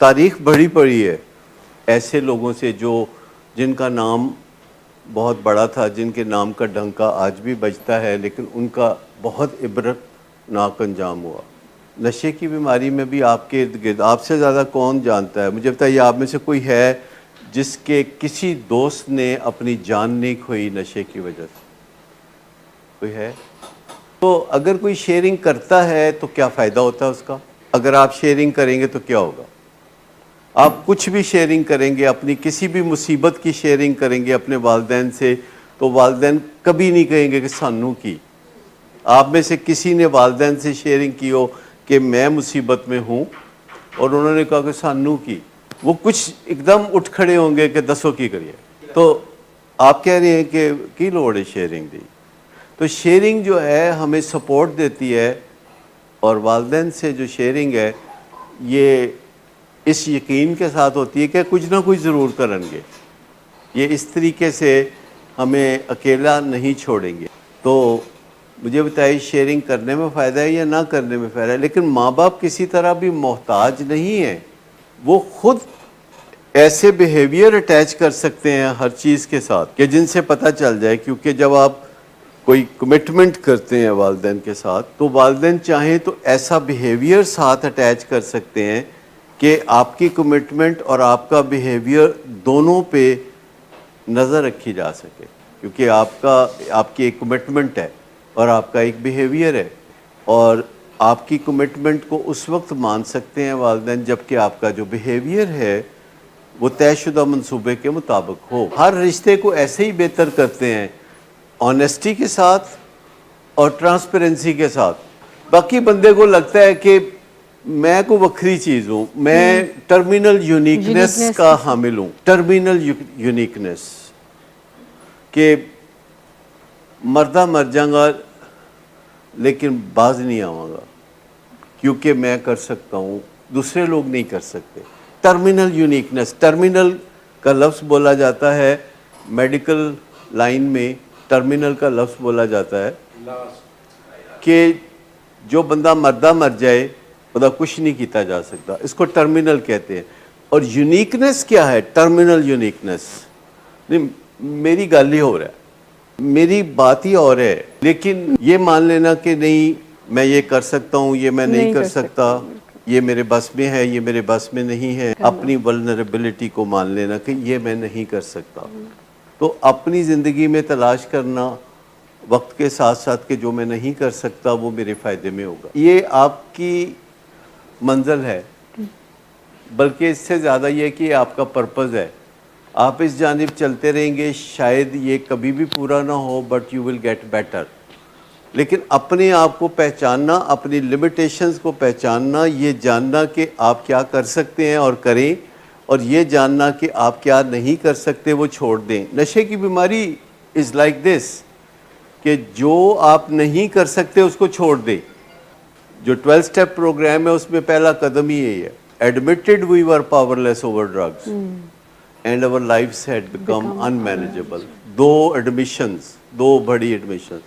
تاریخ بڑی پڑی ہے ایسے لوگوں سے جو جن کا نام بہت بڑا تھا، جن کے نام کا ڈنکا آج بھی بجتا ہے، لیکن ان کا بہت عبرتناک انجام ہوا۔ نشے کی بیماری میں بھی آپ کے ارد گرد آپ سے زیادہ کون جانتا ہے؟ مجھے بتائیے، آپ میں سے کوئی ہے جس کے کسی دوست نے اپنی جان نہیں کھوئی نشے کی وجہ سے؟ کوئی ہے؟ تو اگر کوئی شیئرنگ کرتا ہے تو کیا فائدہ ہوتا ہے اس کا؟ اگر آپ شیئرنگ کریں گے تو کیا ہوگا؟ آپ کچھ بھی شیئرنگ کریں گے، اپنی کسی بھی مصیبت کی شیئرنگ کریں گے اپنے والدین سے، تو والدین کبھی نہیں کہیں گے کہ سانو کی۔ آپ میں سے کسی نے والدین سے شیئرنگ کی ہو کہ میں مصیبت میں ہوں اور انہوں نے کہا کہ سانو کی، وہ کچھ ایک دم اٹھ کھڑے ہوں گے کہ دسو کی کریے۔ تو آپ کہہ رہے ہیں کہ کی لوڑ ہے شیئرنگ دی؟ تو شیئرنگ جو ہے ہمیں سپورٹ دیتی ہے، اور والدین سے جو شیئرنگ ہے یہ اس یقین کے ساتھ ہوتی ہے کہ کچھ نہ کچھ ضرور کریں گے، یہ اس طریقے سے ہمیں اکیلا نہیں چھوڑیں گے۔ تو مجھے بتائیے، شیئرنگ کرنے میں فائدہ ہے یا نہ کرنے میں فائدہ ہے؟ لیکن ماں باپ کسی طرح بھی محتاج نہیں ہیں، وہ خود ایسے بیہیویئر اٹیچ کر سکتے ہیں ہر چیز کے ساتھ کہ جن سے پتہ چل جائے، کیونکہ جب آپ کوئی کمٹمنٹ کرتے ہیں والدین کے ساتھ تو والدین چاہیں تو ایسا بیہیویئر ساتھ اٹیچ کر سکتے ہیں کہ آپ کی کمٹمنٹ اور آپ کا بیہیویئر دونوں پہ نظر رکھی جا سکے، کیونکہ آپ کی ایک کمٹمنٹ ہے اور آپ کا ایک بیہیویئر ہے، اور آپ کی کمٹمنٹ کو اس وقت مان سکتے ہیں والدین جبکہ آپ کا جو بیہیویئر ہے وہ طے شدہ منصوبے کے مطابق ہو۔ ہر رشتے کو ایسے ہی بہتر کرتے ہیں، آنیسٹی کے ساتھ اور ٹرانسپیرنسی کے ساتھ۔ باقی بندے کو لگتا ہے کہ میں کوئی وکھری چیز ہوں، میں ٹرمینل یونیکنیس کا حامل ہوں، ٹرمینل یونیکنیس، کہ مردہ مر جاؤں گا لیکن باز نہیں آؤں گا کیونکہ میں کر سکتا ہوں، دوسرے لوگ نہیں کر سکتے۔ ٹرمینل یونیکنیس، ٹرمینل کا لفظ بولا جاتا ہے میڈیکل لائن میں، ٹرمینل کا لفظ بولا جاتا ہے کہ جو بندہ مردہ مر جائے بندہ کچھ نہیں کیتا جا سکتا، اس کو ٹرمینل کہتے ہیں۔ اور یونیکنیس کیا ہے؟ ٹرمینل یونیکنیس نہیں، میری گل ہی ہو رہا ہے، میری بات ہی اور ہے، لیکن یہ مان لینا کہ نہیں میں یہ کر سکتا ہوں، یہ میں نہیں کر سکتا، یہ میرے بس میں ہے، یہ میرے بس میں نہیں ہے، اپنی ولنریبلٹی کو مان لینا کہ یہ میں نہیں کر سکتا۔ تو اپنی زندگی میں تلاش کرنا وقت کے ساتھ ساتھ کہ جو میں نہیں کر سکتا وہ میرے فائدے میں ہوگا، یہ آپ کی منزل ہے، بلکہ اس سے زیادہ یہ کہ آپ کا پرپز ہے۔ آپ اس جانب چلتے رہیں گے، شاید یہ کبھی بھی پورا نہ ہو، but you will get better. لیکن اپنے آپ کو پہچاننا، اپنی لمیٹیشنز کو پہچاننا، یہ جاننا کہ آپ کیا کر سکتے ہیں اور کریں، اور یہ جاننا کہ آپ کیا نہیں کر سکتے وہ چھوڑ دیں۔ نشے کی بیماری از لائک دس کہ جو آپ نہیں کر سکتے اس کو چھوڑ دیں۔ جو 12 سٹیپ پروگرام ہے اس میں پہلا قدم ہی یہی ہے، admitted we were powerless over drugs and our lives had become unmanageable۔ دو بڑی ایڈمیشنز،